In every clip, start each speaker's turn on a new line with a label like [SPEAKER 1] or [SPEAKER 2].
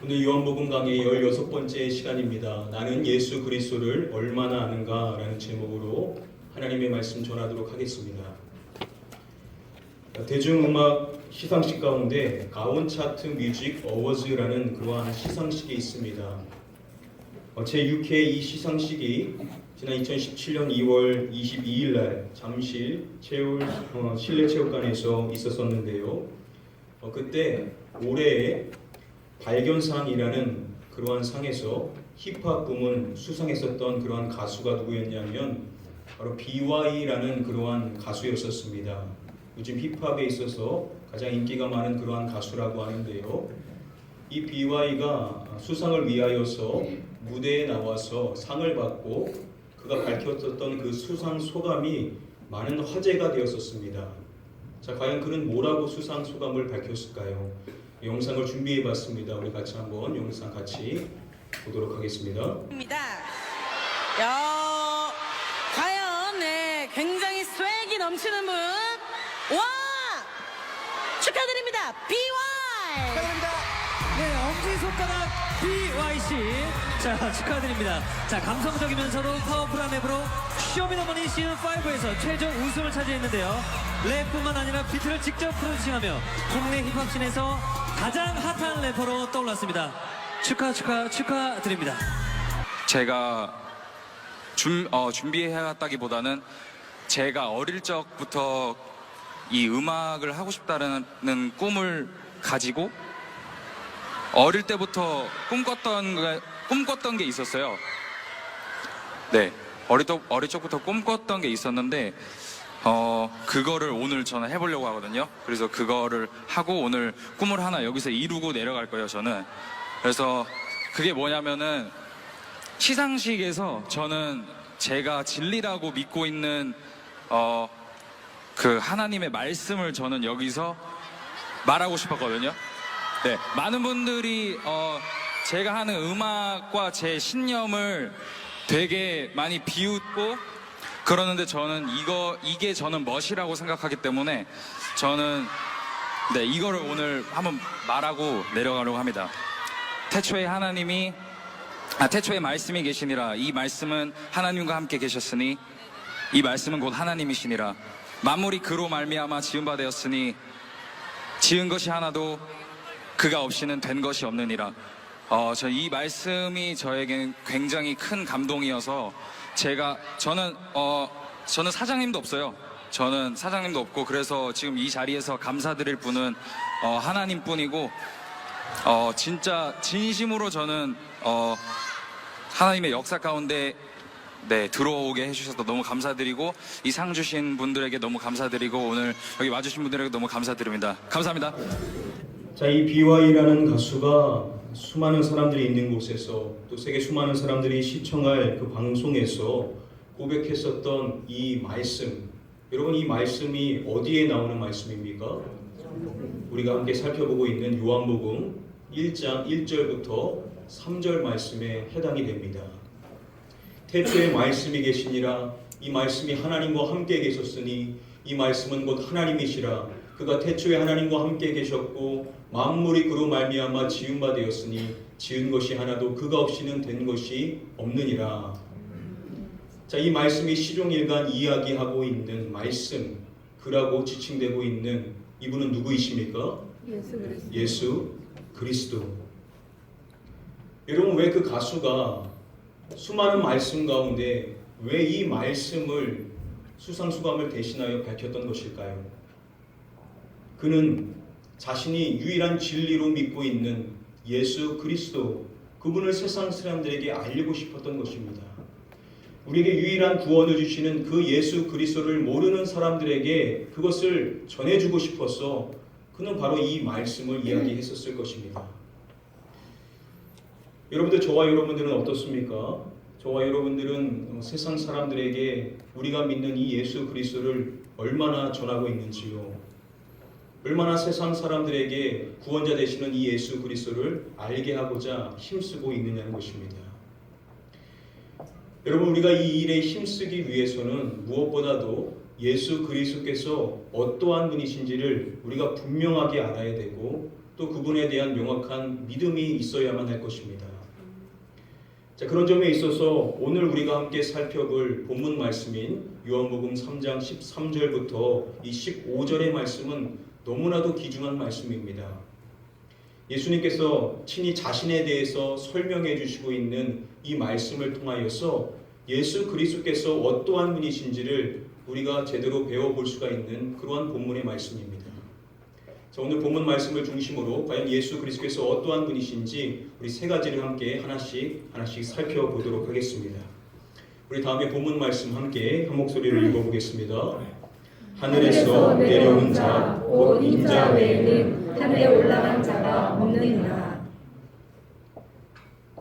[SPEAKER 1] 오늘 요한복음 강의 16번째 시간입니다. 나는 예수 그리스도를 얼마나 아는가 라는 제목으로 하나님의 말씀 전하도록 하겠습니다. 대중음악 시상식 가운데 가온 차트 뮤직 어워즈라는 그러한 시상식이 있습니다. 제6회 이 시상식이 지난 2017년 2월 22일 날 잠실 실내체육관에서 있었었는데요. 그때 올해의 발견상이라는 그러한 상에서 힙합 부문 수상했었던 그러한 가수가 누구였냐면 바로 BY라는 그러한 가수였었습니다. 요즘 힙합에 있어서 가장 인기가 많은 그러한 가수라고 하는데요. 이 BY가 수상을 위하여서 무대에 나와서 상을 받고 그가 밝혔었던 그 수상 소감이 많은 화제가 되었었습니다. 자, 과연 그는 뭐라고 수상 소감을 밝혔을까요? 영상을 준비해봤습니다. 우리 같이 한번 영상 같이 보도록 하겠습니다.
[SPEAKER 2] 과연 굉장히 스웩이 넘치는 분, 와 축하드립니다. BY
[SPEAKER 3] 축하드립니다. 네, 엄지손가락 BYC. 자, 축하드립니다. 자, 감성적이면서도 파워풀한 랩으로 쇼미더머니 시즌5에서 최종 우승을 차지했는데요. 랩뿐만 아니라 비트를 직접 프로듀싱하며 국내 힙합씬에서 가장 핫한 래퍼로 떠올랐습니다. 축하드립니다.
[SPEAKER 4] 제가 준비해왔다기보다는 제가 어릴 적부터 이 음악을 하고 싶다는 꿈을 가지고 어릴 때부터 꿈꿨던 게 있었어요. 네, 어릴 적부터 꿈꿨던 게 있었는데 그거를 오늘 저는 해보려고 하거든요. 그래서 그거를 하고 오늘 꿈을 하나 여기서 이루고 내려갈 거예요, 저는. 그래서 그게 뭐냐면은 시상식에서 저는 제가 진리라고 믿고 있는 그 하나님의 말씀을 저는 여기서 말하고 싶었거든요. 네, 많은 분들이 제가 하는 음악과 제 신념을 되게 많이 비웃고 그러는데 저는 이게 저는 멋이라고 생각하기 때문에 저는 이거를 오늘 한번 말하고 내려가려고 합니다. 태초에 태초에 말씀이 계시니라. 이 말씀은 하나님과 함께 계셨으니 이 말씀은 곧 하나님이시니라. 만물이 그로 말미암아 지은 바 되었으니 지은 것이 하나도 그가 없이는 된 것이 없느니라. 이 말씀이 저에겐 굉장히 큰 감동이어서 저는 사장님도 없어요. 저는 사장님도 없고 그래서 지금 이 자리에서 감사드릴 분은 하나님뿐이고 진짜 진심으로 저는 하나님의 역사 가운데 들어오게 해주셔서 너무 감사드리고 이 상 주신 분들에게 너무 감사드리고 오늘 여기 와주신 분들에게 너무 감사드립니다. 감사합니다.
[SPEAKER 1] 자, 이 BY라는 가수가 수많은 사람들이 있는 곳에서 또 세계 수많은 사람들이 시청할 그 방송에서 고백했었던 이 말씀, 여러분 이 말씀이 어디에 나오는 말씀입니까? 우리가 함께 살펴보고 있는 요한복음 1장 1절부터 3절 말씀에 해당이 됩니다. 태초에 말씀이 계시니라. 이 말씀이 하나님과 함께 계셨으니 이 말씀은 곧 하나님이시라. 그가 태초에 하나님과 함께 계셨고 만물이 그로 말미암아 지은 바 되었으니 지은 것이 하나도 그가 없이는 된 것이 없느니라. 자, 이 말씀이 시종일관 이야기하고 있는 말씀, 그라고 지칭되고 있는 이분은 누구이십니까? 예수 그리스도. 여러분, 왜 그 가수가 수많은 말씀 가운데 왜 이 말씀을 수상소감을 대신하여 밝혔던 것일까요? 그는 자신이 유일한 진리로 믿고 있는 예수 그리스도, 그분을 세상 사람들에게 알리고 싶었던 것입니다. 우리에게 유일한 구원을 주시는 그 예수 그리스도를 모르는 사람들에게 그것을 전해주고 싶어서 그는 바로 이 말씀을 이야기했었을 것입니다. 여러분들, 저와 여러분들은 어떻습니까? 저와 여러분들은 세상 사람들에게 우리가 믿는 이 예수 그리스도를 얼마나 전하고 있는지요? 얼마나 세상 사람들에게 구원자 되시는 이 예수 그리스도를 알게 하고자 힘쓰고 있느냐는 것입니다. 여러분, 우리가 이 일에 힘쓰기 위해서는 무엇보다도 예수 그리스도께서 어떠한 분이신지를 우리가 분명하게 알아야 되고 또 그분에 대한 명확한 믿음이 있어야만 할 것입니다. 자, 그런 점에 있어서 오늘 우리가 함께 살펴볼 본문 말씀인 요한복음 3장 13절부터 이 15절의 말씀은 너무나도 귀중한 말씀입니다. 예수님께서 친히 자신에 대해서 설명해 주시고 있는 이 말씀을 통하여서 예수 그리스도께서 어떠한 분이신지를 우리가 제대로 배워볼 수가 있는 그러한 본문의 말씀입니다. 자, 오늘 본문 말씀을 중심으로 과연 예수 그리스도께서 어떠한 분이신지 우리 세 가지를 함께 하나씩 살펴보도록 하겠습니다. 우리 다음에 본문 말씀 함께 한 목소리로 읽어보겠습니다. 하늘에서 내려온 자, 곧 인자 외에는 하늘에 올라간 자가 없느니라.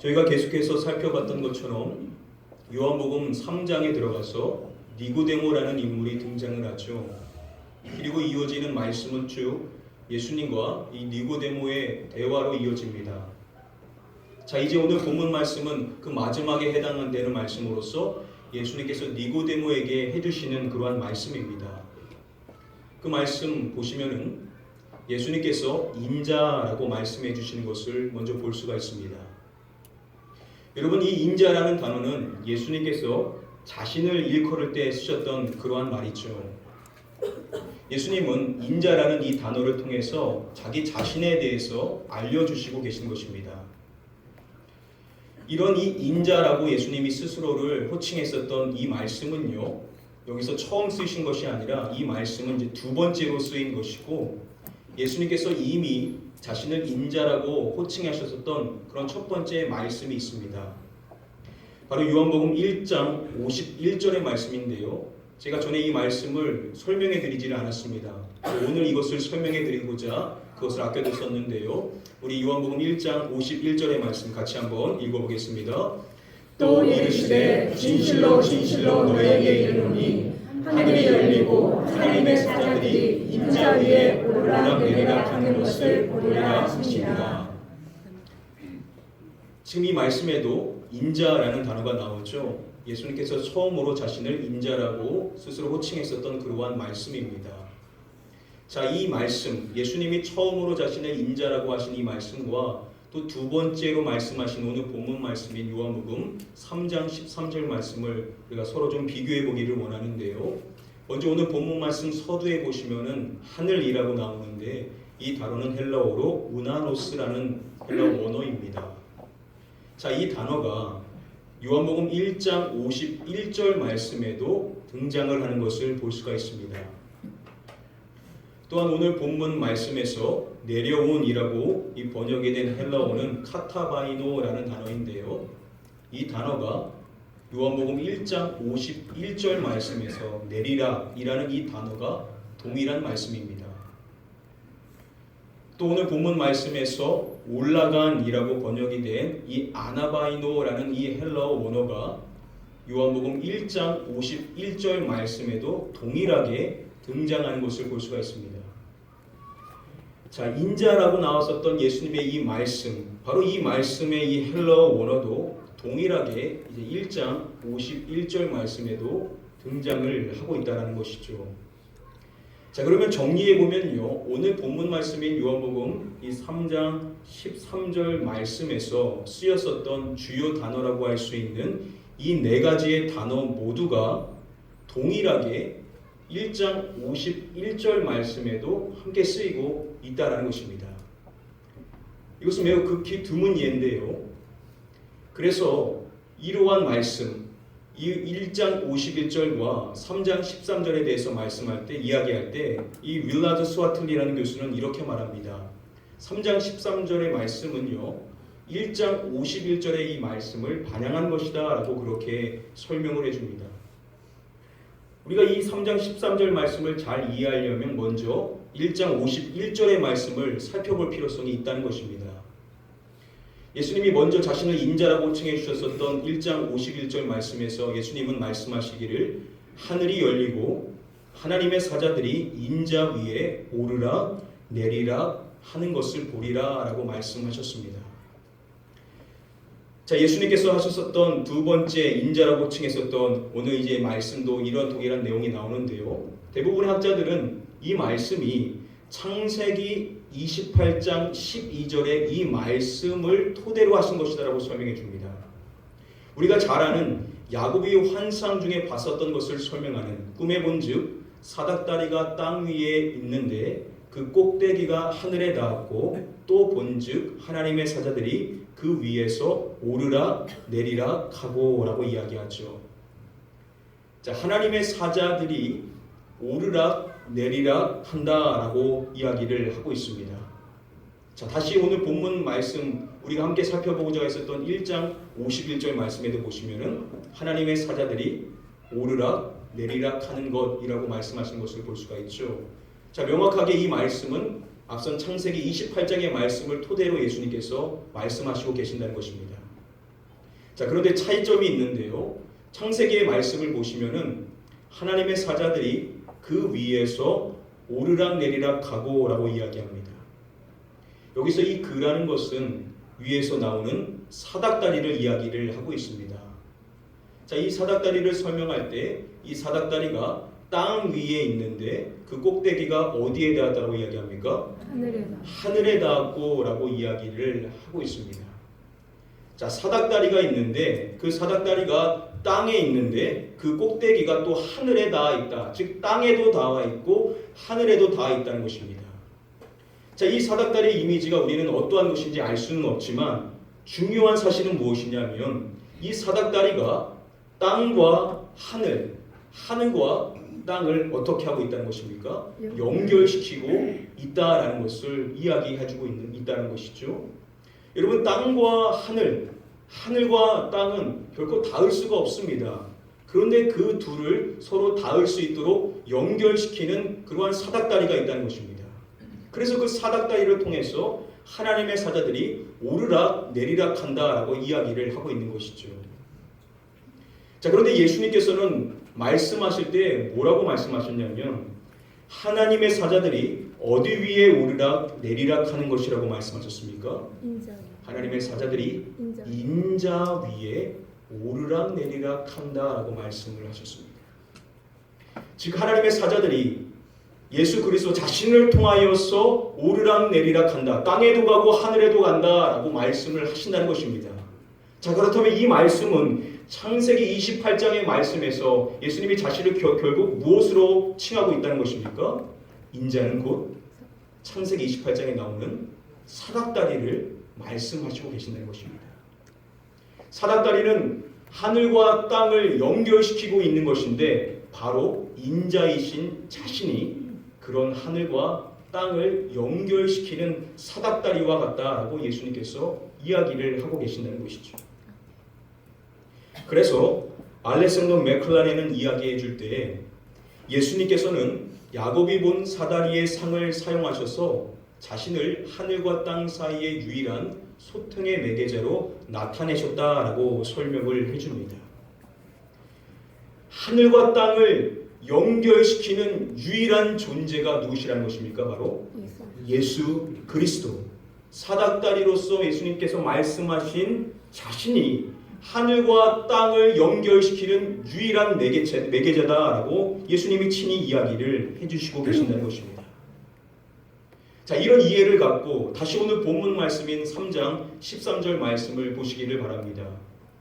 [SPEAKER 1] 저희가 계속해서 살펴봤던 것처럼 요한복음 3장에 들어가서 니고데모라는 인물이 등장을 하죠. 그리고 이어지는 말씀은 쭉 예수님과 이 니고데모의 대화로 이어집니다. 자, 이제 오늘 본문 말씀은 그 마지막에 해당되는 말씀으로서 예수님께서 니고데모에게 해주시는 그러한 말씀입니다. 그 말씀 보시면은 예수님께서 인자라고 말씀해 주시는 것을 먼저 볼 수가 있습니다. 여러분, 이 인자라는 단어는 예수님께서 자신을 일컬을 때 쓰셨던 그러한 말이죠. 예수님은 인자라는 이 단어를 통해서 자기 자신에 대해서 알려주시고 계신 것입니다. 이런 이 인자라고 예수님이 스스로를 호칭했었던 이 말씀은요, 여기서 처음 쓰신 것이 아니라 이 말씀은 이제 두 번째로 쓰인 것이고, 예수님께서 이미 자신을 인자라고 호칭하셨었던 그런 첫 번째 말씀이 있습니다. 바로 요한복음 1장 51절의 말씀인데요. 제가 전에 이 말씀을 설명해 드리지를 않았습니다. 오늘 이것을 설명해 드리고자 그것을 아껴뒀었는데요. 우리 요한복음 1장 51절의 말씀 같이 한번 읽어보겠습니다.
[SPEAKER 5] 또 이르시되 진실로 진실로 너에게 이르노니 하늘이 열리고 하나님의 사자들이 인자 위에 오르락내리락 하는 것을 보리라 하시니라.
[SPEAKER 1] 지금 이 말씀에도 인자라는 단어가 나오죠. 예수님께서 처음으로 자신을 인자라고 스스로 호칭했었던 그러한 말씀입니다. 자, 이 말씀, 예수님이 처음으로 자신을 인자라고 하신 이 말씀과 또 두 번째로 말씀하신 오늘 본문 말씀인 요한복음 3장 13절 말씀을 우리가 서로 좀 비교해 보기를 원하는데요. 먼저 오늘 본문 말씀 서두에 보시면은 하늘이라고 나오는데 이 단어는 헬라어로 우나노스라는 헬라어 원어입니다. 자, 이 단어가 요한복음 1장 51절 말씀에도 등장을 하는 것을 볼 수가 있습니다. 또한 오늘 본문 말씀에서 내려온이라고 이 번역이 된 헬라어는 카타바이노라는 단어인데요. 이 단어가 요한복음 1장 51절 말씀에서 내리라이라는 이 단어가 동일한 말씀입니다. 또 오늘 본문 말씀에서 올라간이라고 번역이 된 이 아나바이노라는 이 헬라어 원어가 요한복음 1장 51절 말씀에도 동일하게 등장하는 것을 볼 수가 있습니다. 자, 인자라고 나왔었던 예수님의 이 말씀, 바로 이 말씀의 이 헬라어 원어도 동일하게 이제 1장 51절 말씀에도 등장을 하고 있다는 것이죠. 자, 그러면 정리해 보면요, 오늘 본문 말씀인 요한복음 이 3장 13절 말씀에서 쓰였었던 주요 단어라고 할 수 있는 이 네 가지의 단어 모두가 동일하게 1장 51절 말씀에도 함께 쓰이고 있다는 것입니다. 이것은 매우 극히 드문 예인데요. 그래서 이러한 말씀, 이 1장 51절과 3장 13절에 대해서 말씀할 때, 이야기할 때 이 윌라드 스와틀리라는 교수는 이렇게 말합니다. 3장 13절의 말씀은요, 1장 51절의 이 말씀을 반영한 것이다 라고 그렇게 설명을 해줍니다. 우리가 이 3장 13절 말씀을 잘 이해하려면 먼저 1장 51절의 말씀을 살펴볼 필요성이 있다는 것입니다. 예수님이 먼저 자신을 인자라고 호칭해 주셨었던 1장 51절 말씀에서 예수님은 말씀하시기를 하늘이 열리고 하나님의 사자들이 인자 위에 오르락 내리락 하는 것을 보리라 라고 말씀하셨습니다. 자, 예수님께서 하셨었던 두 번째 인자라고 칭했었던 오늘 이제 말씀도 이런 동일한 내용이 나오는데요. 대부분의 학자들은 이 말씀이 창세기 28장 12절의 이 말씀을 토대로 하신 것이다라고 설명해 줍니다. 우리가 잘 아는 야곱이 환상 중에 봤었던 것을 설명하는 꿈에 본즉 사닥다리가 땅 위에 있는데 그 꼭대기가 하늘에 닿았고 또 본즉 하나님의 사자들이 그 위에서 오르락 내리락 하고라고 이야기하죠. 자, 하나님의 사자들이 오르락 내리락 한다라고 이야기를 하고 있습니다. 자, 다시 오늘 본문 말씀 우리가 함께 살펴보고자 했었던 1장 51절 말씀에도 보시면은 하나님의 사자들이 오르락 내리락 하는 것이라고 말씀하신 것을 볼 수가 있죠. 자, 명확하게 이 말씀은 앞선 창세기 28장의 말씀을 토대로 예수님께서 말씀하시고 계신다는 것입니다. 자, 그런데 차이점이 있는데요. 창세기의 말씀을 보시면은 하나님의 사자들이 그 위에서 오르락 내리락 하고라고 이야기합니다. 여기서 이 그라는 것은 위에서 나오는 사닥다리를 이야기를 하고 있습니다. 자, 이 사닥다리를 설명할 때 이 사닥다리가 땅 위에 있는데 그 꼭대기가 어디에 닿았다고 이야기합니까? 하늘에 닿았고라고 이야기를 하고 있습니다. 자, 사닥다리가 있는데 그 사닥다리가 땅에 있는데 그 꼭대기가 또 하늘에 닿아 있다. 즉 땅에도 닿아 있고 하늘에도 닿아 있다는 것입니다. 자, 이 사닥다리 이미지가 우리는 어떠한 것인지 알 수는 없지만 중요한 사실은 무엇이냐면 이 사닥다리가 땅과 하늘과 땅을 어떻게 하고 있다는 것입니까? 연결시키고 있다라는 것을 이야기해주고 있다는 것이죠. 여러분, 땅과 하늘과 땅은 결코 닿을 수가 없습니다. 그런데 그 둘을 서로 닿을 수 있도록 연결시키는 그러한 사닥다리가 있다는 것입니다. 그래서 그 사닥다리를 통해서 하나님의 사자들이 오르락 내리락 한다라고 이야기를 하고 있는 것이죠. 자, 그런데 예수님께서는 말씀하실 때 뭐라고 말씀하셨냐면 하나님의 사자들이 어디 위에 오르락 내리락 하는 것이라고 말씀하셨습니까? 하나님의 사자들이 인자 위에 오르락 내리락 한다라고 말씀을 하셨습니다. 즉 하나님의 사자들이 예수 그리스도 자신을 통하여서 오르락 내리락 한다. 땅에도 가고 하늘에도 간다라고 말씀을 하신다는 것입니다. 자, 그렇다면 이 말씀은 창세기 28장의 말씀에서 예수님이 자신을 결국 무엇으로 칭하고 있다는 것입니까? 인자는 곧 창세기 28장에 나오는 사닥다리를 말씀하시고 계신다는 것입니다. 사닥다리는 하늘과 땅을 연결시키고 있는 것인데 바로 인자이신 자신이 그런 하늘과 땅을 연결시키는 사닥다리와 같다라고 예수님께서 이야기를 하고 계신다는 것이죠. 그래서 알렉산더 맥클라렌은 이야기해 줄 때 예수님께서는 야곱이 본 사다리의 상을 사용하셔서 자신을 하늘과 땅 사이의 유일한 소통의 매개자로 나타내셨다라고 설명을 해줍니다. 하늘과 땅을 연결시키는 유일한 존재가 누구시라는 것입니까? 바로 예수 그리스도. 사닥다리로서 예수님께서 말씀하신 자신이 하늘과 땅을 연결시키는 유일한 매개자다라고 예수님이 친히 이야기를 해주시고 계신다는 것입니다. 자, 이런 이해를 갖고 다시 오늘 본문 말씀인 3장 13절 말씀을 보시기를 바랍니다.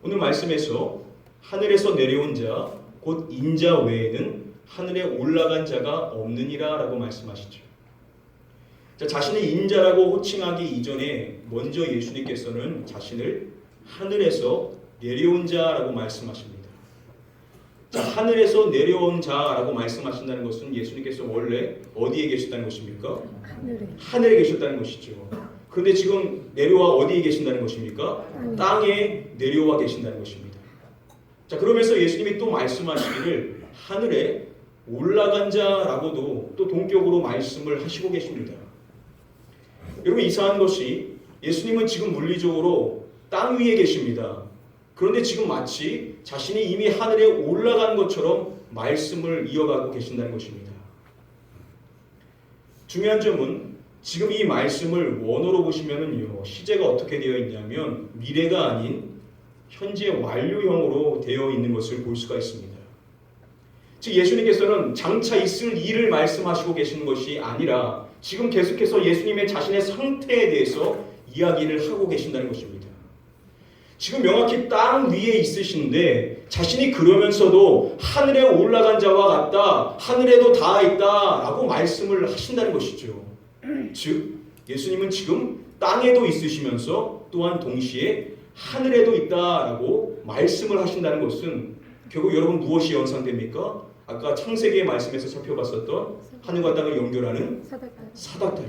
[SPEAKER 1] 오늘 말씀에서 하늘에서 내려온 자 곧 인자 외에는 하늘에 올라간 자가 없느니라 라고 말씀하시죠. 자, 자신을 인자라고 호칭하기 이전에 먼저 예수님께서는 자신을 하늘에서 내려온 자라고 말씀하십니다. 자, 하늘에서 내려온 자라고 말씀하신다는 것은 예수님께서 원래 어디에 계셨다는 것입니까? 하늘에 계셨다는 것이죠. 그런데 지금 내려와 어디에 계신다는 것입니까? 땅에 내려와 계신다는 것입니다. 자, 그러면서 예수님이 또 말씀하시기를 하늘에 올라간 자라고도 또 동격으로 말씀을 하시고 계십니다. 여러분, 이상한 것이 예수님은 지금 물리적으로 땅 위에 계십니다. 그런데 지금 마치 자신이 이미 하늘에 올라간 것처럼 말씀을 이어가고 계신다는 것입니다. 중요한 점은 지금 이 말씀을 원어로 보시면은요, 시제가 어떻게 되어 있냐면 미래가 아닌 현재 완료형으로 되어 있는 것을 볼 수가 있습니다. 즉 예수님께서는 장차 있을 일을 말씀하시고 계시는 것이 아니라 지금 계속해서 예수님의 자신의 상태에 대해서 이야기를 하고 계신다는 것입니다. 지금 명확히 땅 위에 있으신데 자신이 그러면서도 하늘에 올라간 자와 같다, 하늘에도 닿아 있다 라고 말씀을 하신다는 것이죠. 즉 예수님은 지금 땅에도 있으시면서 또한 동시에 하늘에도 있다라고 말씀을 하신다는 것은 결국 여러분 무엇이 연상됩니까? 아까 창세기의 말씀에서 살펴봤었던 하늘과 땅을 연결하는 사닥다리.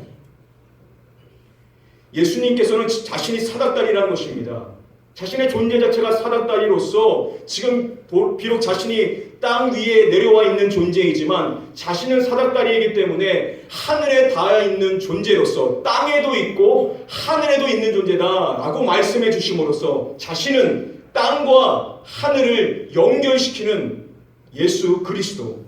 [SPEAKER 1] 예수님께서는 자신이 사닥다리라는 것입니다. 자신의 존재 자체가 사닥다리로서 지금 비록 자신이 땅 위에 내려와 있는 존재이지만 자신은 사닥다리이기 때문에 하늘에 닿아 있는 존재로서 땅에도 있고 하늘에도 있는 존재다라고 말씀해 주심으로써 자신은 땅과 하늘을 연결시키는 예수 그리스도,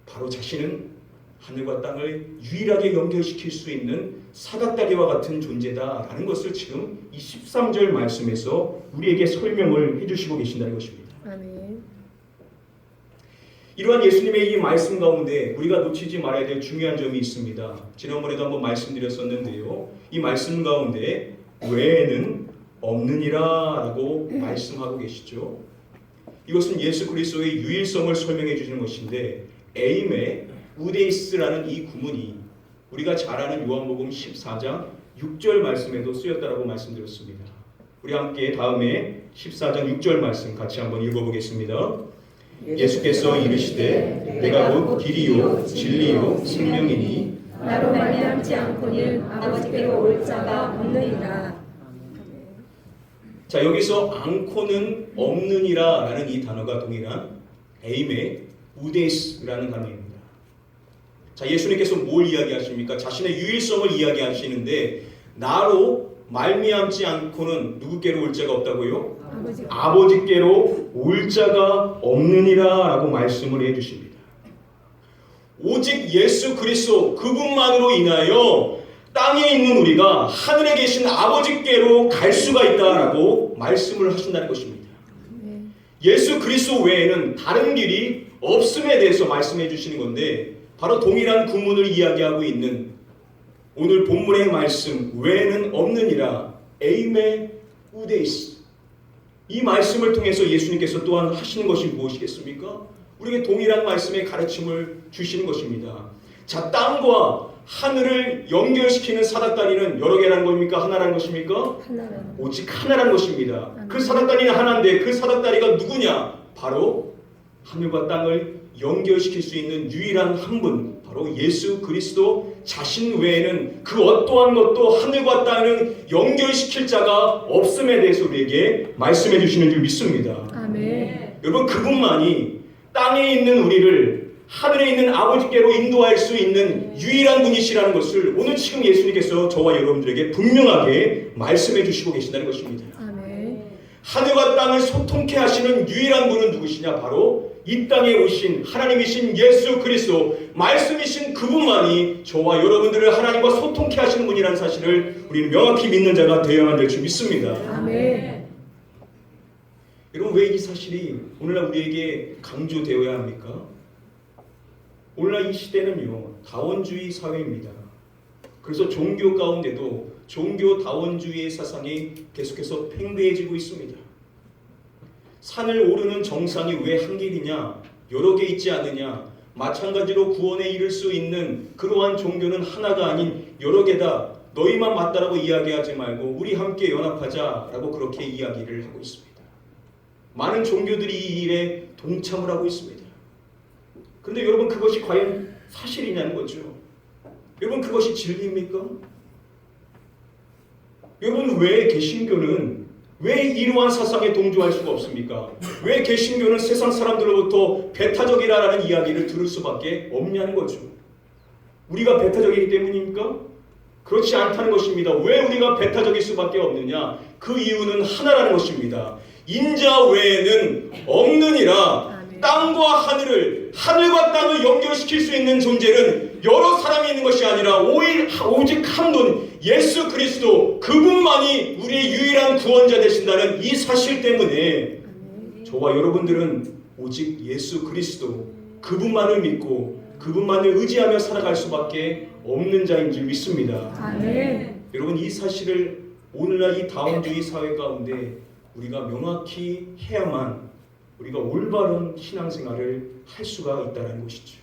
[SPEAKER 1] 바로 자신은 하늘과 땅을 유일하게 연결시킬 수 있는 사닥다리와 같은 존재다라는 것을 지금 이 13절 말씀에서 우리에게 설명을 해주시고 계신다는 것입니다.
[SPEAKER 5] 아멘.
[SPEAKER 1] 이러한 예수님의 이 말씀 가운데 우리가 놓치지 말아야 될 중요한 점이 있습니다. 지난번에도 한번 말씀드렸었는데요. 이 말씀 가운데 외에는 없느니라 라고 말씀하고 계시죠. 이것은 예수 그리스도의 유일성을 설명해 주시는 것인데, 에임의 우데이스라는 이 구문이 우리가 잘 아는 요한복음 14장 6절 말씀에도 쓰였다라고 말씀드렸습니다. 우리 함께 다음에 14장 6절 말씀 같이 한번 읽어보겠습니다. 예수께서 이르시되 내가 곧 길이요 진리요 생명이니
[SPEAKER 5] 나로 말미암지 않고는 아버지께로 올 자가 없느니라.
[SPEAKER 1] 자, 여기서 않고는 없느니라 라는 이 단어가 동일한 에임의 우데이스라는 단어입니다. 자, 예수님께서 뭘 이야기하십니까? 자신의 유일성을 이야기하시는데 나로 말미암지 않고는 누구께로 올 자가 없다고요? 아버지께로 올 자가 없느니라 라고 말씀을 해주십니다. 오직 예수 그리스도 그분만으로 인하여 땅에 있는 우리가 하늘에 계신 아버지께로 갈 수가 있다라고 말씀을 하신다는 것입니다. 예수 그리스도 외에는 다른 길이 없음에 대해서 말씀해 주시는 건데, 바로 동일한 구문을 이야기하고 있는 오늘 본문의 말씀 외에는 없느니라 에임의 우데이스, 이 말씀을 통해서 예수님께서 또한 하시는 것이 무엇이겠습니까? 우리에게 동일한 말씀의 가르침을 주시는 것입니다. 자, 땅과 하늘을 연결시키는 사닥다리는 여러 개라는 겁니까? 하나라는 것입니까? 오직 하나라는 것입니다. 그 사닥다리는 하나인데 그 사닥다리가 누구냐? 바로 하늘과 땅을 연결시킬 수 있는 유일한 한 분, 바로 예수 그리스도 자신 외에는 그 어떠한 것도 하늘과 땅을 연결시킬 자가 없음에 대해서 우리에게 말씀해 주시는 줄 믿습니다.
[SPEAKER 5] 아멘.
[SPEAKER 1] 여러분, 그분만이 땅에 있는 우리를 하늘에 있는 아버지께로 인도할 수 있는 유일한 분이시라는 것을 오늘 지금 예수님께서 저와 여러분들에게 분명하게 말씀해 주시고 계신다는 것입니다.
[SPEAKER 5] 아멘.
[SPEAKER 1] 하늘과 땅을 소통케 하시는 유일한 분은 누구시냐? 바로 이 땅에 오신 하나님이신 예수 그리스도, 말씀이신 그분만이 저와 여러분들을 하나님과 소통케 하시는 분이라는 사실을 우리는 명확히 믿는 자가 되어야만 될 줄 믿습니다.
[SPEAKER 5] 아멘.
[SPEAKER 1] 여러분, 왜 이 사실이 오늘날 우리에게 강조되어야 합니까? 오늘날 이 시대는요, 다원주의 사회입니다. 그래서 종교 가운데도 종교 다원주의의 사상이 계속해서 팽배해지고 있습니다. 산을 오르는 정상이 왜 한 길이냐? 여러 개 있지 않느냐? 마찬가지로 구원에 이를 수 있는 그러한 종교는 하나가 아닌 여러 개다. 너희만 맞다라고 이야기하지 말고 우리 함께 연합하자라고 그렇게 이야기를 하고 있습니다. 많은 종교들이 이 일에 동참을 하고 있습니다. 그런데 여러분, 그것이 과연 사실이냐는 거죠. 여러분, 그것이 진리입니까? 여러분, 왜 개신교는 왜 이러한 사상에 동조할 수가 없습니까? 왜 개신교는 세상 사람들로부터 배타적이라는 이야기를 들을 수밖에 없냐는 거죠. 우리가 배타적이기 때문입니까? 그렇지 않다는 것입니다. 왜 우리가 배타적일 수밖에 없느냐? 그 이유는 하나라는 것입니다. 인자 외에는 없느니라. 땅과 하늘을, 하늘과 땅을 연결시킬 수 있는 존재는 여러 사람이 있는 것이 아니라 오직 한 분, 예수 그리스도, 그분만이 우리의 유일한 구원자 되신다는 이 사실 때문에 저와 여러분들은 오직 예수 그리스도, 그분만을 믿고 그분만을 의지하며 살아갈 수밖에 없는 자인 줄 믿습니다.
[SPEAKER 5] 아멘.
[SPEAKER 1] 여러분, 이 사실을 오늘날 이 다원주의 사회 가운데 우리가 명확히 해야만 우리가 올바른 신앙생활을 할 수가 있다는 것이죠.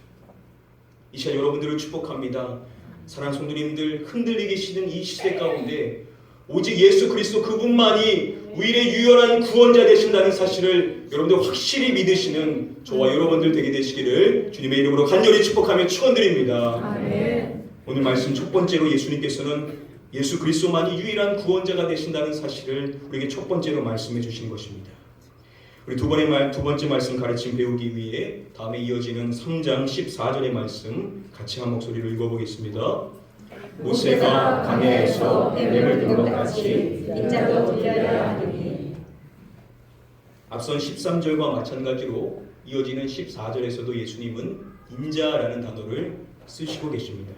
[SPEAKER 1] 이 시간 여러분들을 축복합니다. 사랑하는 성도님들, 흔들리기 계시는 이 시대 가운데 오직 예수 그리스도 그분만이 우리의 유일한 구원자 되신다는 사실을 여러분들 확실히 믿으시는 저와 여러분들 되게 되시기를 주님의 이름으로 간절히 축복하며 축원드립니다.
[SPEAKER 5] 아멘.
[SPEAKER 1] 오늘 말씀 첫 번째로 예수님께서는 예수 그리스도만이 유일한 구원자가 되신다는 사실을 우리에게 첫 번째로 말씀해 주신 것입니다. 우리 두 번째 말씀 가르침 배우기 위해 다음에 이어지는 3장 14절의 말씀 같이 한 목소리로 읽어보겠습니다.
[SPEAKER 5] 모세가 광야에서 뱀을 든 것 같이 인자도 들려야 하리니.
[SPEAKER 1] 앞선 13절과 마찬가지로 이어지는 14절에서도 예수님은 인자라는 단어를 쓰시고 계십니다.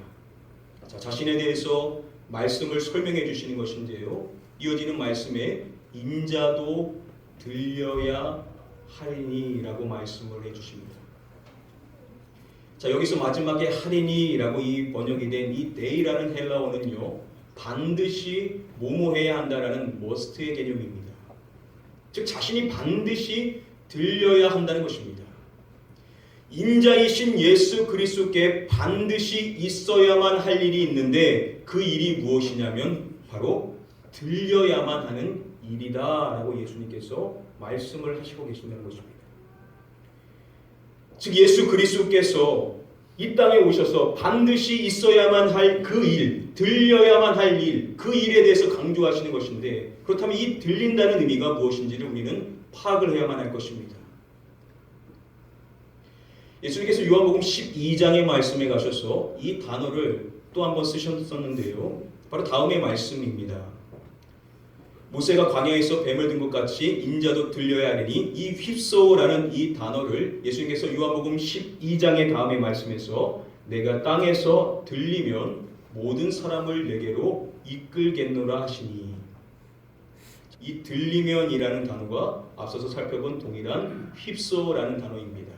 [SPEAKER 1] 자, 자신에 대해서 말씀을 설명해 주시는 것인데요. 이어지는 말씀에 인자도 들려야 하리니라고 말씀을 해 주십니다. 자, 여기서 마지막에 하리니라고 이 번역이 된 이 데이라는 헬라어는요, 반드시 뭐뭐해야 한다라는 머스트의 개념입니다. 즉 자신이 반드시 들려야 한다는 것입니다. 인자이신 예수 그리스도께 반드시 있어야만 할 일이 있는데 그 일이 무엇이냐면 바로 들려야만 하는 일이다라고 예수님께서 말씀을 하시고 계신다는 것입니다. 즉 예수 그리스도께서 이 땅에 오셔서 반드시 있어야만 할 그 일, 들려야만 할 일, 그 일에 대해서 강조하시는 것인데, 그렇다면 이 들린다는 의미가 무엇인지를 우리는 파악을 해야만 할 것입니다. 예수님께서 요한복음 12장의 말씀에 가셔서 이 단어를 또 한 번 쓰셨었는데요. 바로 다음의 말씀입니다. 모세가 광야에서 뱀을 든 것 같이 인자도 들려야 하리니, 이 휩소라는 이 단어를 예수님께서 요한복음 12장의 다음의 말씀에서 내가 땅에서 들리면 모든 사람을 내게로 이끌겠노라 하시니, 이 들리면이라는 단어가 앞서서 살펴본 동일한 휩소라는 단어입니다.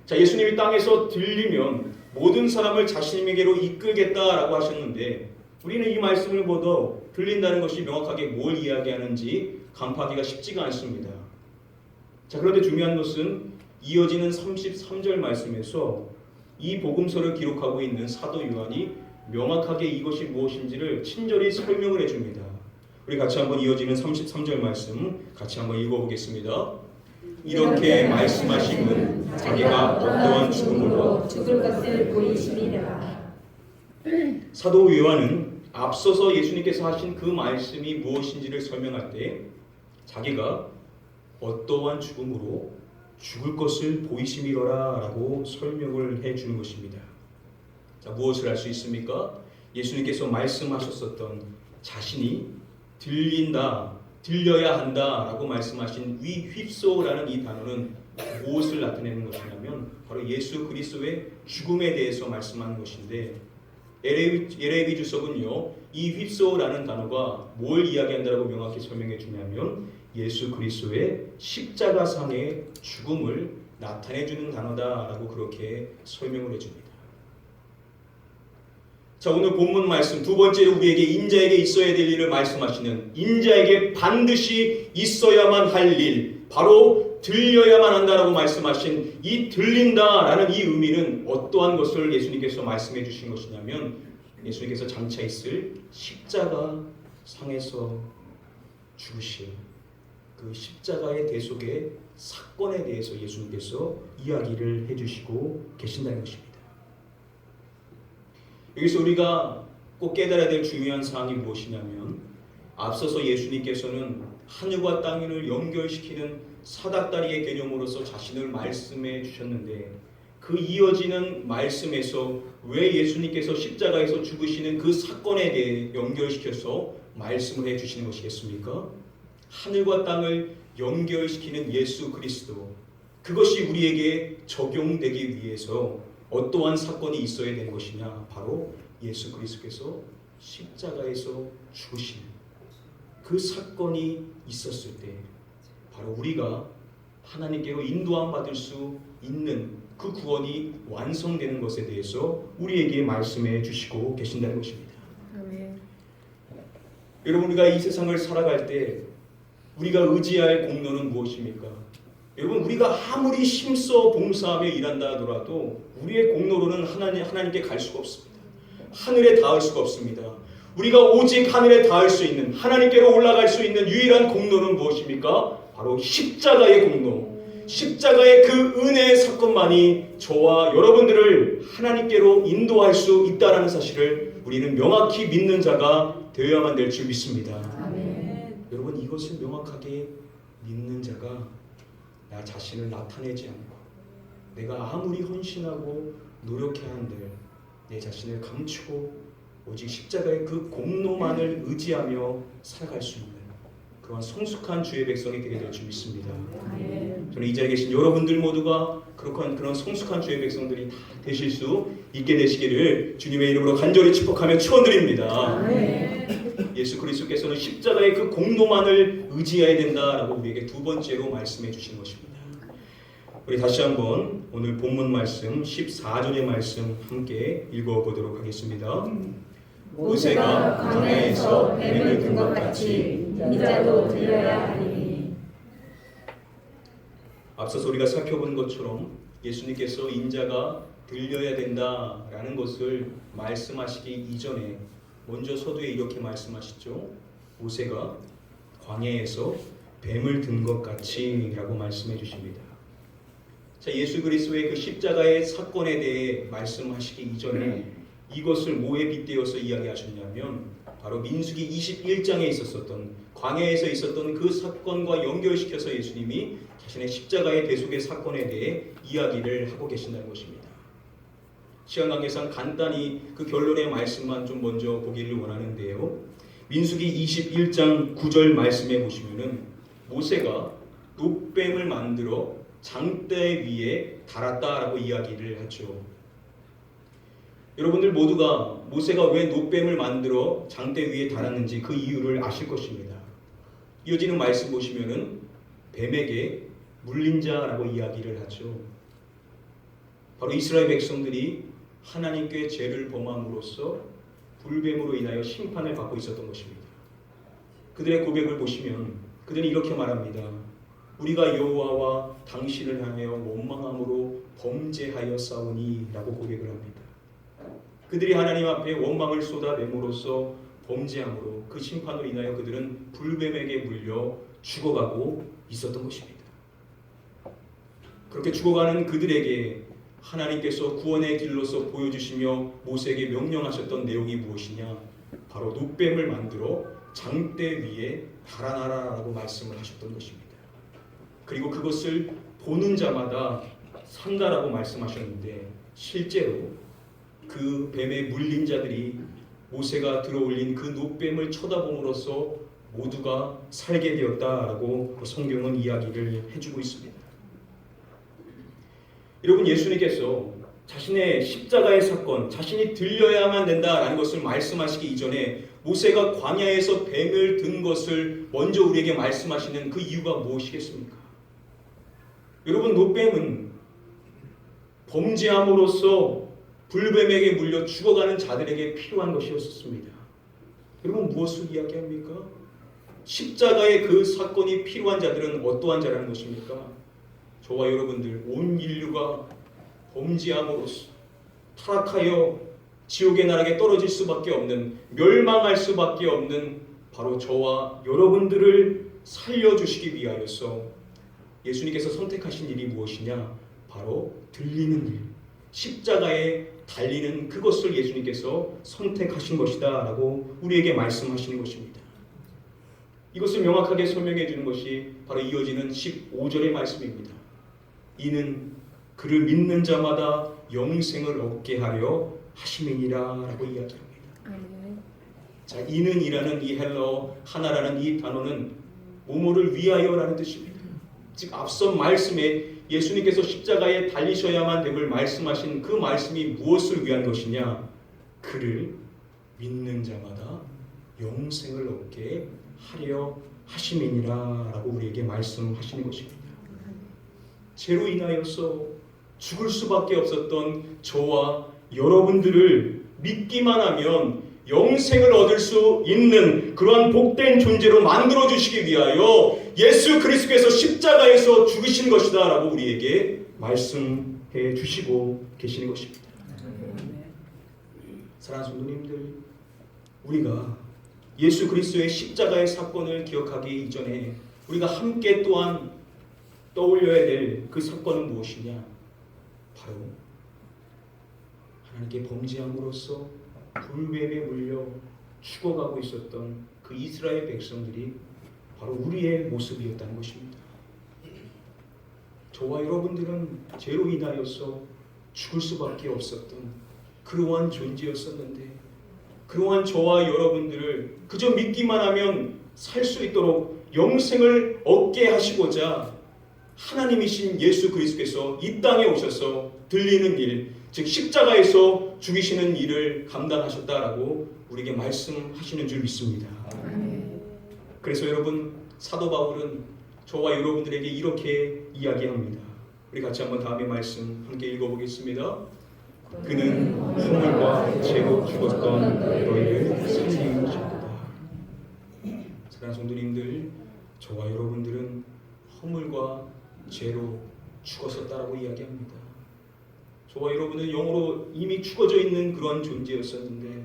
[SPEAKER 1] 자, 예수님이 땅에서 들리면 모든 사람을 자신에게로 이끌겠다라고 하셨는데, 우리는 이 말씀을 보도 들린다는 것이 명확하게 뭘 이야기하는지 간파하기가 쉽지가 않습니다. 자, 그런데 중요한 것은 이어지는 33절 말씀에서 이 복음서를 기록하고 있는 사도 요한이 명확하게 이것이 무엇인지를 친절히 설명을 해줍니다. 우리 같이 한번 이어지는 33절 말씀 같이 한번 읽어보겠습니다. 이렇게 말씀하심은 자기가 어떠한 죽음으로
[SPEAKER 5] 죽을 것을 보이심이라.
[SPEAKER 1] 사도 요한은 앞서서 예수님께서 하신 그 말씀이 무엇인지를 설명할 때 자기가 어떠한 죽음으로 죽을 것을 보이심이로라 라고 설명을 해주는 것입니다. 자, 무엇을 알 수 있습니까? 예수님께서 말씀하셨었던 자신이 들린다, 들려야 한다 라고 말씀하신 위 휩소라는 이 단어는 무엇을 나타내는 것이냐면 바로 예수 그리스도의 죽음에 대해서 말씀하는 것인데, LAB 주석은요, 이 휩소라는 단어가 뭘 이야기한다고 명확히 설명해 주냐면 예수 그리스도의 십자가상의 죽음을 나타내 주는 단어다라고 그렇게 설명을 해줍니다. 자, 오늘 본문 말씀 두 번째로 우리에게 인자에게 있어야 될 일을 말씀하시는, 인자에게 반드시 있어야만 할 일, 바로 들려야만 한다라고 말씀하신 이 들린다라는 이 의미는 어떠한 것을 예수님께서 말씀해 주신 것이냐면 예수님께서 장차 있을 십자가 상에서 죽으실 그 십자가의 대속의 사건에 대해서 예수님께서 이야기를 해주시고 계신다는 것입니다. 여기서 우리가 꼭 깨달아야 될 중요한 사항이 무엇이냐면, 앞서서 예수님께서는 하늘과 땅을 연결시키는 사닥다리의 개념으로서 자신을 말씀해 주셨는데, 그 이어지는 말씀에서 왜 예수님께서 십자가에서 죽으시는 그 사건에 대해 연결시켜서 말씀을 해 주시는 것이겠습니까? 하늘과 땅을 연결시키는 예수 그리스도, 그것이 우리에게 적용되기 위해서 어떠한 사건이 있어야 되는 것이냐? 바로 예수 그리스도께서 십자가에서 죽으신 그 사건이 있었을 때 바로 우리가 하나님께로 인도함 받을 수 있는 그 구원이 완성되는 것에 대해서 우리에게 말씀해 주시고 계신다는 것입니다. 여러분, 우리가 이 세상을 살아갈 때 우리가 의지할 공로는 무엇입니까? 여러분, 우리가 아무리 힘써 봉사하며 일한다 하더라도 우리의 공로로는 하나님께 갈 수가 없습니다. 하늘에 닿을 수가 없습니다. 우리가 오직 하늘에 닿을 수 있는, 하나님께로 올라갈 수 있는 유일한 공로는 무엇입니까? 바로 십자가의 공로, 십자가의 그 은혜의 사건만이 저와 여러분들을 하나님께로 인도할 수 있다는 사실을 우리는 명확히 믿는 자가 되어야만 될 줄 믿습니다. 여러분, 이것을 명확하게 믿는 자가 나 자신을 나타내지 않고 내가 아무리 헌신하고 노력해야 한들 내 자신을 감추고 오직 십자가의 그 공로만을 의지하며 살아갈 수 있는 그런 성숙한 주의 백성이 되게 될 줄 믿습니다. 저는 이 자리에 계신 여러분들 모두가 그런 성숙한 주의 백성들이 다 되실 수 있게 되시기를 주님의 이름으로 간절히 축복하며 축원드립니다. 예수 그리스도께서는 십자가의 그 공로만을 의지해야 된다라고 우리에게 두 번째로 말씀해 주신 것입니다. 우리 다시 한번 오늘 본문 말씀 14절의 말씀 함께 읽어보도록 하겠습니다.
[SPEAKER 5] 모세가 광야에서 뱀을 든 것 같이 인자도 들려야 하리니.
[SPEAKER 1] 앞서서 우리가 살펴본 것처럼 예수님께서 인자가 들려야 된다라는 것을 말씀하시기 이전에 먼저 서두에 이렇게 말씀하시죠. 모세가 광야에서 뱀을 든 것 같이 라고 말씀해 주십니다. 자, 예수 그리스도의 그 십자가의 사건에 대해 말씀하시기 이전에 이것을 뭐에 빗대어서 이야기하셨냐면 바로 민수기 21장에 있었던 광야에서 있었던 그 사건과 연결시켜서 예수님이 자신의 십자가의 대속의 사건에 대해 이야기를 하고 계신다는 것입니다. 시간 관계상 간단히 그 결론의 말씀만 좀 먼저 보기를 원하는데요. 민수기 21장 9절 말씀에 보시면은 모세가 놋뱀을 만들어 장대 위에 달았다라고 이야기를 하죠. 여러분들 모두가 모세가 왜 놋뱀을 만들어 장대 위에 달았는지 그 이유를 아실 것입니다. 이어지는 말씀 보시면은 뱀에게 물린 자라고 이야기를 하죠. 바로 이스라엘 백성들이 하나님께 죄를 범함으로써 불뱀으로 인하여 심판을 받고 있었던 것입니다. 그들의 고백을 보시면 그들은 이렇게 말합니다. 우리가 여호와와 당신을 향하여 원망함으로 범죄하여 싸우니 라고 고백을 합니다. 그들이 하나님 앞에 원망을 쏟아냄으로써 범죄함으로 그 심판으로 인하여 그들은 불뱀에게 물려 죽어가고 있었던 것입니다. 그렇게 죽어가는 그들에게 하나님께서 구원의 길로서 보여주시며 모세에게 명령하셨던 내용이 무엇이냐? 바로 놋뱀을 만들어 장대 위에 달아나라라고 말씀을 하셨던 것입니다. 그리고 그것을 보는 자마다 산다라고 말씀하셨는데 실제로 그 뱀에 물린 자들이 모세가 들어올린 그 놋뱀을 쳐다봄으로써 모두가 살게 되었다라고 성경은 이야기를 해주고 있습니다. 여러분, 예수님께서 자신의 십자가의 사건, 자신이 들려야만 된다라는 것을 말씀하시기 이전에 모세가 광야에서 뱀을 든 것을 먼저 우리에게 말씀하시는 그 이유가 무엇이겠습니까? 여러분, 놋뱀은 범죄함으로써 불뱀에게 물려 죽어가는 자들에게 필요한 것이었습니다. 여러분, 무엇을 이야기합니까? 십자가의 그 사건이 필요한 자들은 어떠한 자라는 것입니까? 저와 여러분들 온 인류가 범죄함으로써 타락하여 지옥의 나락에 떨어질 수밖에 없는, 멸망할 수밖에 없는 바로 저와 여러분들을 살려주시기 위하여서 예수님께서 선택하신 일이 무엇이냐? 바로 들리는 일, 십자가에 달리는 그것을 예수님께서 선택하신 것이다 라고 우리에게 말씀하시는 것입니다. 이것을 명확하게 설명해 주는 것이 바로 이어지는 15절의 말씀입니다. 이는 그를 믿는 자마다 영생을 얻게 하려 하심이니라 라고 이야기합니다. 자, 이는 이라는 이 헬라어 하나라는 이 단어는 뭐뭐를 위하여라는 뜻입니다. 즉 앞선 말씀에 예수님께서 십자가에 달리셔야만 됨을 말씀하신 그 말씀이 무엇을 위한 것이냐? 그를 믿는 자마다 영생을 얻게 하려 하심이니라 라고 우리에게 말씀하시는 것입니다. 죄로 인하여서 죽을 수밖에 없었던 저와 여러분들을 믿기만 하면 영생을 얻을 수 있는 그러한 복된 존재로 만들어 주시기 위하여 예수 그리스도께서 십자가에서 죽으신 것이다 라고 우리에게 말씀해 주시고 계시는 것입니다. 사랑하는 성도님들, 우리가 예수 그리스도의 십자가의 사건을 기억하기 이전에 우리가 함께 또한 떠올려야 될 그 사건은 무엇이냐? 바로 하나님께 범죄함으로써 불뱀에 물려 죽어가고 있었던 그 이스라엘 백성들이 바로 우리의 모습이었다는 것입니다. 저와 여러분들은 죄로 인하여서 죽을 수밖에 없었던 그러한 존재였었는데, 그러한 저와 여러분들을 그저 믿기만 하면 살 수 있도록 영생을 얻게 하시고자 하나님이신 예수 그리스도께서 이 땅에 오셔서 들리는 일, 즉 십자가에서 죽이시는 일을 감당하셨다라고 우리에게 말씀하시는 줄 믿습니다. 그래서 여러분, 사도 바울은 저와 여러분들에게 이렇게 이야기합니다. 우리 같이 한번 다음에 말씀 함께 읽어보겠습니다. 그는 허물과 죄로 죽었던 너희를 살리셨다. 사랑하는 성도님들, 저와 여러분들은 허물과 죄로 죽었었다라고 이야기합니다. 저와 여러분은 영으로 이미 죽어져 있는 그러한 존재였었는데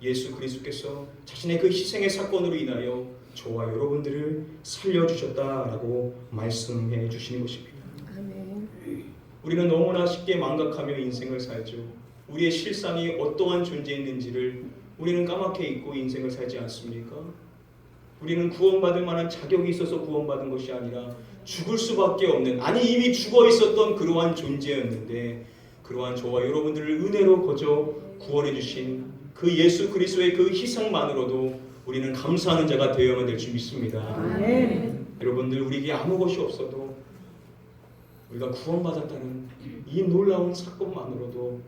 [SPEAKER 1] 예수 그리스도께서 자신의 그 희생의 사건으로 인하여 저와 여러분들을 살려주셨다라고 말씀해 주시는 것입니다. 우리는 너무나 쉽게 망각하며 인생을 살죠. 우리의 실상이 어떠한 존재였는지를 우리는 까맣게 잊고 인생을 살지 않습니까? 우리는 구원받을 만한 자격이 있어서 구원받은 것이 아니라 죽을 수밖에 없는, 아니 이미 죽어 있었던 그러한 존재였는데 그러한 저와 여러분들을 은혜로 거저 구원해 주신 그 예수 그리스도의 그 희생만으로도 우리는 감사하는 자가 되어야만 될 줄 믿습니다. 여러분들, 우리에게 아무 것이 없어도 우리가 구원받았다는 이 놀라운 사건만으로도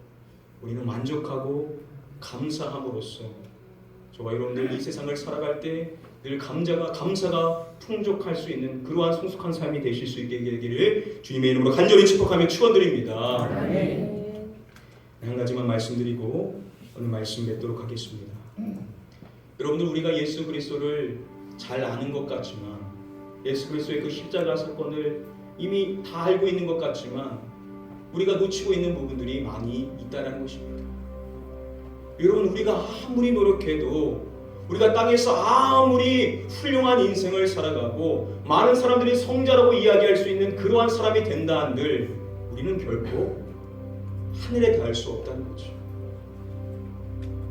[SPEAKER 1] 우리는 만족하고 감사함으로써 저와 여러분들 이 세상을 살아갈 때 늘 감사가 풍족할 수 있는 그러한 성숙한 삶이 되실 수 있게 되기를 주님의 이름으로 간절히 축복하며 축원드립니다. 한 가지만 말씀드리고 오늘 말씀 맺도록 하겠습니다. 여러분들, 우리가 예수 그리스도를 잘 아는 것 같지만, 예수 그리스도의 그 십자가 사건을 이미 다 알고 있는 것 같지만 우리가 놓치고 있는 부분들이 많이 있다는 것입니다. 여러분, 우리가 아무리 노력해도, 우리가 땅에서 아무리 훌륭한 인생을 살아가고 많은 사람들이 성자라고 이야기할 수 있는 그러한 사람이 된다 한들 우리는 결코 하늘에 닿을 수 없다는 거죠.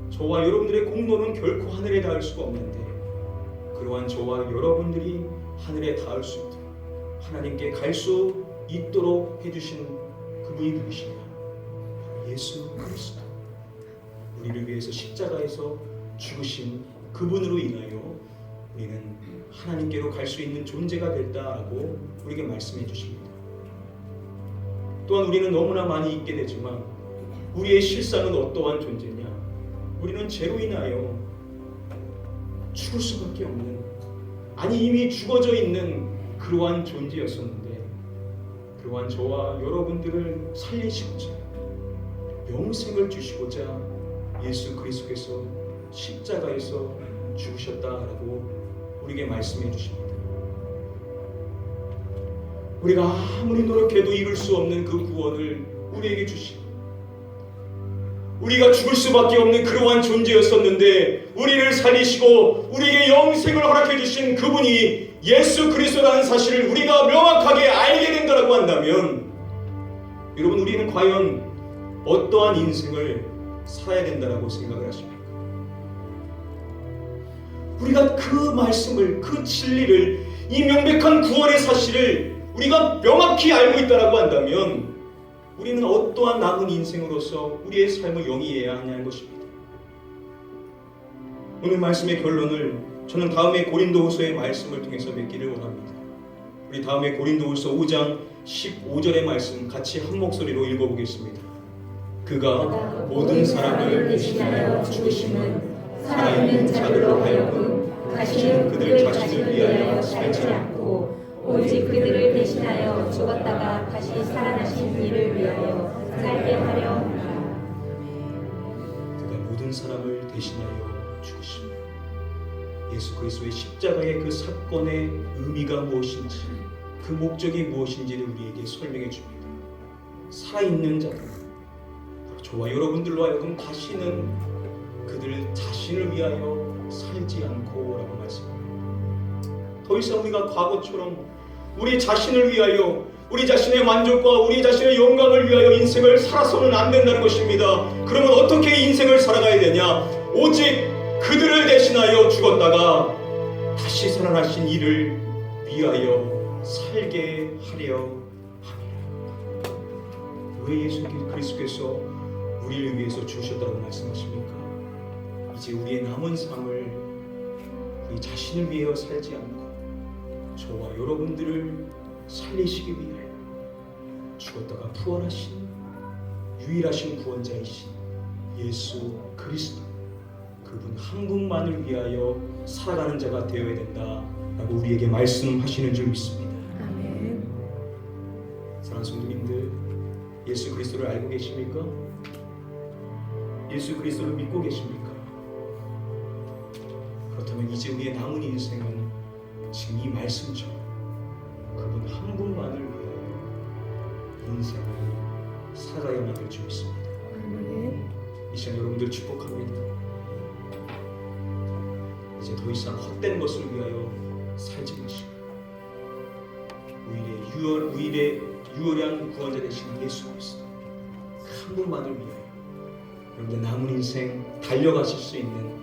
[SPEAKER 1] 저와 여러분들의 공로는 결코 하늘에 닿을 수가 없는데 그러한 저와 여러분들이 하늘에 닿을 수 있도록 하나님께 갈 수 있도록 해주신 그분이 누구시냐? 예수 그리스도. 우리를 위해서 십자가에서 죽으신 그분으로 인하여 우리는 하나님께로 갈 수 있는 존재가 됐다라고 우리에게 말씀해 주십니다. 또한 우리는 너무나 많이 잊게 되지만 우리의 실상은 어떠한 존재냐? 우리는 죄로 인하여 죽을 수밖에 없는, 아니 이미 죽어져 있는 그러한 존재였었는데 그러한 저와 여러분들을 살리시고자, 영생을 주시고자 예수 그리스도께서 십자가에서 죽으셨다라고 우리에게 말씀해 주십니다. 우리가 아무리 노력해도 이룰 수 없는 그 구원을 우리에게 주시고, 우리가 죽을 수밖에 없는 그러한 존재였었는데 우리를 살리시고 우리에게 영생을 허락해 주신 그분이 예수 그리스도라는 사실을 우리가 명확하게 알게 된다라고 한다면 여러분, 우리는 과연 어떠한 인생을 살아야 된다라고 생각을 하십니까? 우리가 그 말씀을, 그 진리를, 이 명백한 구원의 사실을 우리가 명확히 알고 있다라고 한다면 우리는 어떠한 남은 인생으로서 우리의 삶을 영위해야 하냐는 것입니다. 오늘 말씀의 결론을 저는 다음에 고린도후서의 말씀을 통해서 맺기를 원합니다. 우리 다음에 고린도후서 5장 15절의 말씀 같이 한 목소리로 읽어보겠습니다. 그가 모든 사람을 대신하여 죽으심은 살아있는 자들로 하여금 다시는 그들 자신을 위하여 살지 않고
[SPEAKER 5] 오직 그들을 대신하여 죽었다가 다시 살아나신 이를 위하여 살게 하려 함이라.
[SPEAKER 1] 그가 모든 사람을 대신하여 죽으십니다. 예수 그리스도의 십자가의 그 사건의 의미가 무엇인지, 그 목적이 무엇인지를 우리에게 설명해 줍니다. 살아있는 자들, 저와 여러분들로 하여금 다시는 그들 자신을 위하여 살지 않고 라고 말씀합니다. 더 이상 우리가 과거처럼 우리 자신을 위하여, 우리 자신의 만족과 우리 자신의 영광을 위하여 인생을 살아서는 안 된다는 것입니다. 그러면 어떻게 인생을 살아가야 되냐? 오직 그들을 대신하여 죽었다가 다시 살아나신 이를 위하여 살게 하려 함이라. 왜 예수 그리스도께서 우리를 위해서 주셨다고 말씀하십니까? 이제 우리의 남은 삶을 우리 자신을 위하여 살지 않고 저와 여러분들을 살리시기 위하여 죽었다가 부활하신 유일하신 구원자이신 예수 그리스도, 그분 한 분만을 위하여 살아가는 자가 되어야 된다라고 우리에게 말씀하시는 줄 믿습니다.
[SPEAKER 5] 아멘.
[SPEAKER 1] 사랑하는 성도님들, 예수 그리스도를 알고 계십니까? 예수 그리스도를 믿고 계십니까? 그렇다면 이제 우리의 남은 인생은 지금 이 말씀처럼 그분 한 분만을 위하여 인생을 살아야만 될 줄 믿습니다.
[SPEAKER 5] 아멘.
[SPEAKER 1] 이 시간 여러분들 축복합니다. 이제 더 이상 헛된 것을 위하여 살지 마시고 우일의 유일한 구원자 되신 예수 그리스도 한 분만을 위하여 여러분들 남은 인생 달려가실 수 있는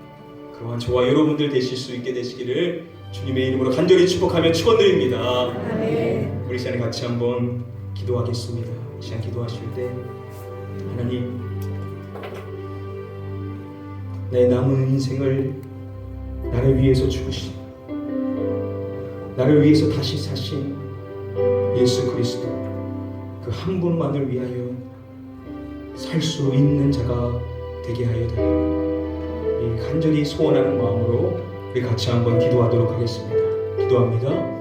[SPEAKER 1] 그러한 저와 여러분들 되실 수 있게 되시기를 주님의 이름으로 간절히 축복하며 축원드립니다.
[SPEAKER 5] 아멘.
[SPEAKER 1] 우리 시간에 같이 한번 기도하겠습니다. 이 시간 기도하실 때 하나님, 내 남은 인생을 나를 위해서 죽으신, 나를 위해서 다시 사신 예수 그리스도 그 한 분만을 위하여 살 수 있는 자가 되게 하여 달라고 간절히 소원하는 마음으로 우리 같이 한번 기도하도록 하겠습니다. 기도합니다.